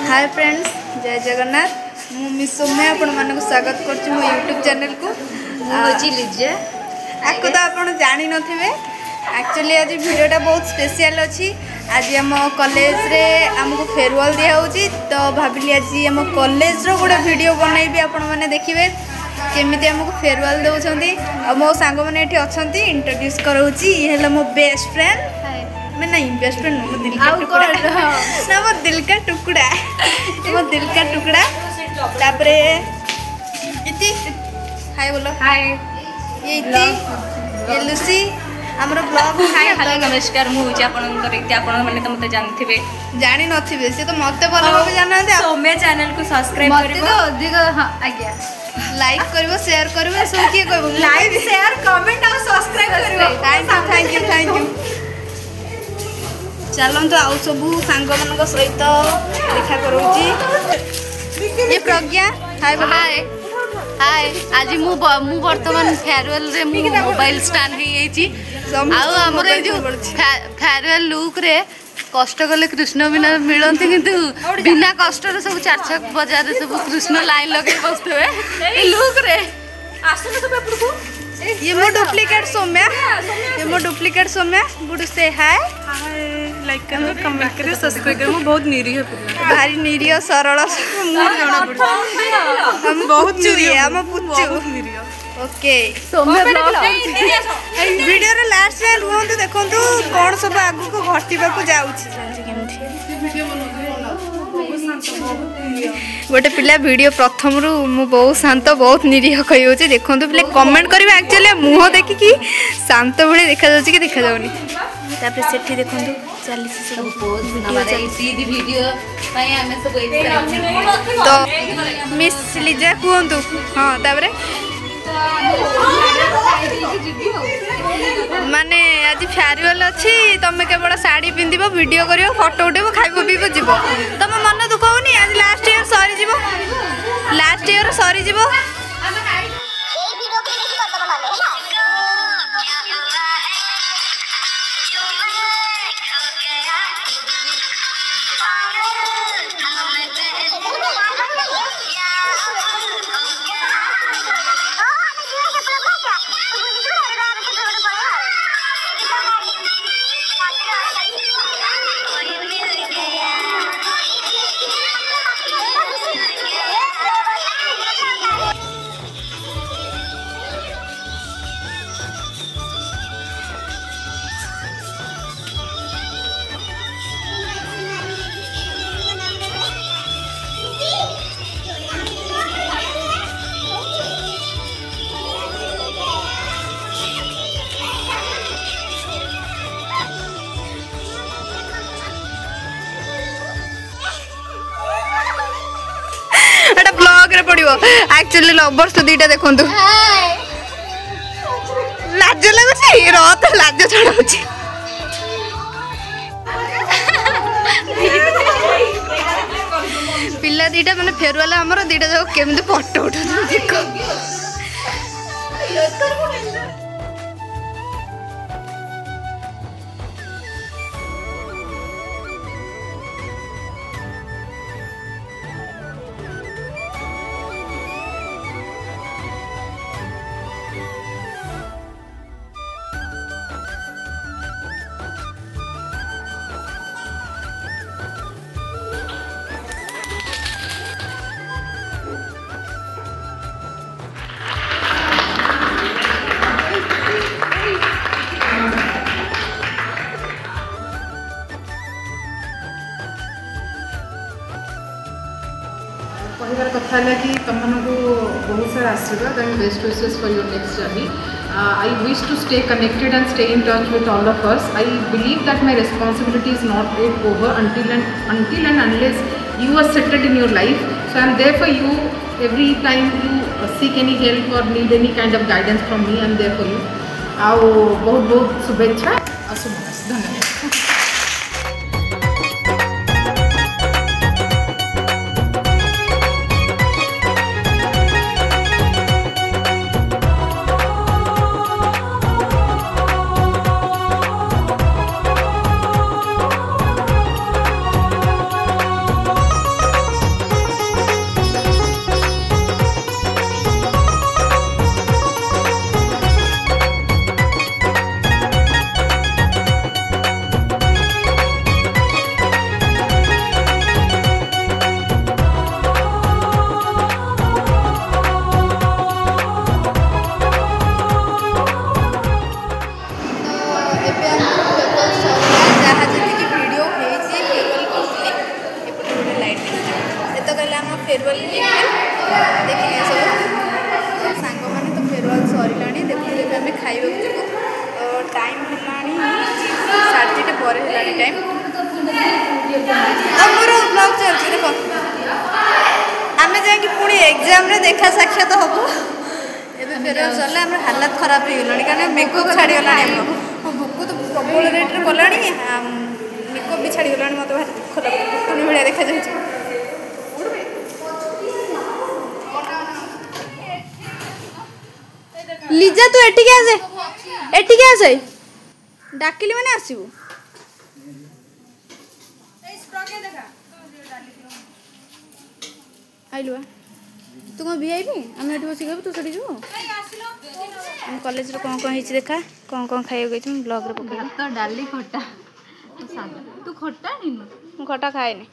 Hi friends, जय जगन्नाथ। मु miss Saumya आपण मानक स्वागत करछि मो यूट्यूब चैनल को। होची लिजे आको तो आपण जानि नथिबे। एक्चुअली आज वीडियोटा बहुत स्पेशल अछि। आज हम कॉलेज रे हमको फेयरवेल दिया होछि, तो भाबिली आज हम कॉलेज रो गोटे वीडियो बनैबी, आपण माने देखिबे केमिति हमको फेयरवेल दउछंती। आ मो सांग माने एठी अछंती, इंट्रोड्यूस करौछि। ये हला मो बेस्ट फ्रेंड। मैं नहीं बेस्ट फ्रेंड, मो दिल का टुकड़ा ना, मो दिल का टुकड़ा, मो दिल का टुकड़ा। तापरे इति हाय बोलो। हाय ये इति ये लुसी हमरो ब्लॉग। हाय हेलो नमस्कार। मु होची आपनकर इति आपण माने त मते जानथिबे, जानि नथिबे से तो मते बोलो भाबे जाननाते। सौम्या चैनल को सब्सक्राइब करिवो, मते तो अधिक हां आज्ञा लाइक करिवो, शेयर करिवो, सब के कहबो लाइक शेयर कमेंट और सब्सक्राइब करिवो। Thank you. चलନ୍ତୁ आउ सबू सांग मनक सहित देखा करूची। ये प्रज्ञा हाय हाय हाय। आज मु वर्तमान फेयरवेल रे मु मोबाइल स्टैंड हे येची। आउ हमर जो फेयरवेल लुक रे कष्ट कले कृष्ण बिना मिलंती, किंतु बिना कष्ट रे सब चार छक बाजार रे सब कृष्ण लाइन लगे बसते ए लुक रे। आसने तो पेपर को ये मो डुप्लीकेट सौम्या, ये मो डुप्लीकेट सौम्या। गुड से हाय लाइक करो, कमेंट करो, सब्सक्राइब करो। बहुत निरीह पुला, भारी निरीह सरल हम बहुत निरीह, हम पुच्चू निरीह। ओके सौम्या वीडियो रे लास्ट रे रुहंतु, देखंतु कोन सब आगु को घटिबा को जाउछि। गोटे पिला वीडियो प्रथम रु मु बहुत शांत बहुत निरीह कहि होछि। देखंतु पिले कमेंट करबे। एक्चुअली मुह देखि कि शांत भले देखा जाउछि कि देखा जाउनी। तापर सेठी देखंतु चाली सब पोज नमारे सीधी वीडियो पई हमें सब एक्साइटेड। तो मिस लिजा कुहंतु। हां तापर माने आज फेयरवेल अच्छी, तुम केवल साड़ी पिंधिब, वीडियो करियो, फोटो उठेब, खाइब पीब जीव। तुम मन दुख होनी आज लास्ट ईयर सरी जीव, लास्ट ईयर सरी जीव। एटा ब्लॉग रे पड़िबो। एक्चुअली लवर्स तो दीटा देखंतु, लाज लागुची रत, लाज छड़ाउची। पिला दीटा माने फेरवाला हमर दीटा जो केमते फोटो उठा देखो। कहबार कथा है कि तुम को बहुत सारा आशीर्वाद and best wishes for your next journey. I wish to stay connected and stay in touch with all of us. I believe that my responsibility is not yet over until and unless you are settled in your life. So I am there for you every time you seek any help or need any kind of guidance from me. I am there for you. आओ बहुत बहुत शुभेच्छा और धन्यवाद। Farewell देखिए सब सांग मैंने तो फेयरवेल सरलानी देखिए आम खाइबा जीवु टाइम है 3:30 पर टाइम मोर ब्लॉग चलती देख आम जाकि पुणी एग्जाम रे देखा साक्षात हम एवं फेयरवेल सरला आम हालत खराब हो गलानी कारण मेकअप छाड़गला भोक तो प्रबल रेट्रे गलानी मेकअप भी छाड़गला मत भारी दुख लगे पुणी भाया देखा जाए। लिजा तू एटिके आसे डाकिली मैंने आसबू आइलु तू कौन वीआईपी आम ये बस तू सेठी जीव आम कॉलेज कौन कौन हो देखा कौन खाइबा गई ब्लॉग रे भात डाली खटा तू खटा नहीं खटा खाएनी